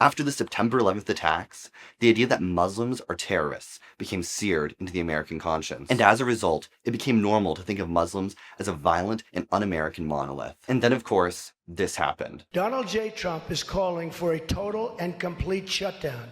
After the September 11th attacks, the idea that Muslims are terrorists became seared into the American conscience. And as a result, it became normal to think of Muslims as a violent and un-American monolith. And then, of course, this happened. Donald J. Trump is calling for a total and complete shutdown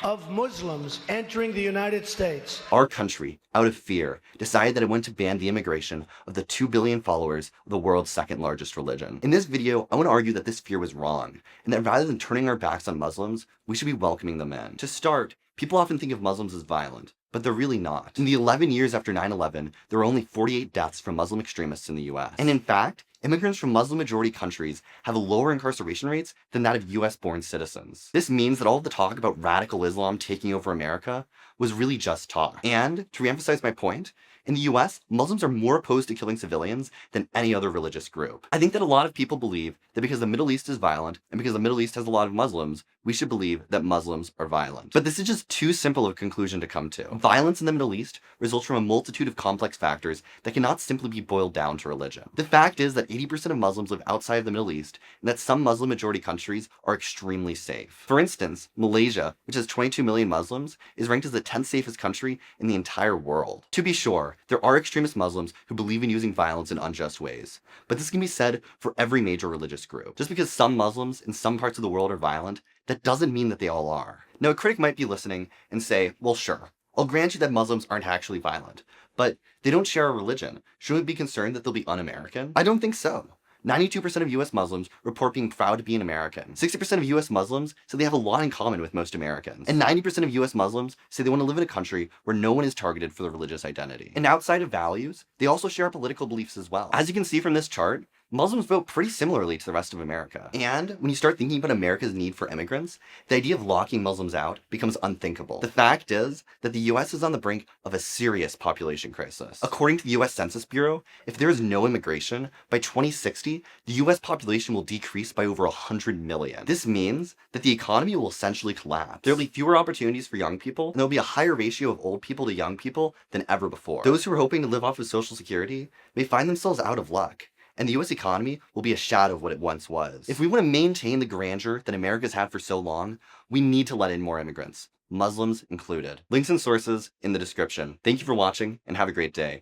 of Muslims entering the United States. Our country, out of fear, decided that it wanted to ban the immigration of the 2 billion followers of the world's second largest religion. In this video, I want to argue that this fear was wrong, and that rather than turning our backs on Muslims, we should be welcoming them in. To start, people often think of Muslims as violent, but they're really not. In the 11 years after 9/11, there were only 48 deaths from Muslim extremists in the US. And in fact, immigrants from Muslim-majority countries have lower incarceration rates than that of US-born citizens. This means that all of the talk about radical Islam taking over America was really just talk. And, to reemphasize my point, in the US, Muslims are more opposed to killing civilians than any other religious group. I think that a lot of people believe that because the Middle East is violent, and because the Middle East has a lot of Muslims, we should believe that Muslims are violent. But this is just too simple of a conclusion to come to. Violence in the Middle East results from a multitude of complex factors that cannot simply be boiled down to religion. The fact is that 80% of Muslims live outside of the Middle East, and that some Muslim-majority countries are extremely safe. For instance, Malaysia, which has 22 million Muslims, is ranked as the 10th safest country in the entire world. To be sure, there are extremist Muslims who believe in using violence in unjust ways, but this can be said for every major religious group. Just because some Muslims in some parts of the world are violent, that doesn't mean that they all are. Now, a critic might be listening and say, well, sure, I'll grant you that Muslims aren't actually violent, but they don't share a religion. Shouldn't we be concerned that they'll be un-American? I don't think so. 92% of US Muslims report being proud to be an American. 60% of US Muslims say they have a lot in common with most Americans. And 90% of US Muslims say they want to live in a country where no one is targeted for their religious identity. And outside of values, they also share political beliefs as well. As you can see from this chart, Muslims vote pretty similarly to the rest of America. And when you start thinking about America's need for immigrants, the idea of locking Muslims out becomes unthinkable. The fact is that the US is on the brink of a serious population crisis. According to the US Census Bureau, if there is no immigration, by 2060, the US population will decrease by over 100 million. This means that the economy will essentially collapse. There will be fewer opportunities for young people, and there will be a higher ratio of old people to young people than ever before. Those who are hoping to live off of Social Security may find themselves out of luck, and the US economy will be a shadow of what it once was. If we want to maintain the grandeur that America's had for so long, we need to let in more immigrants, Muslims included. Links and sources in the description. Thank you for watching, and have a great day.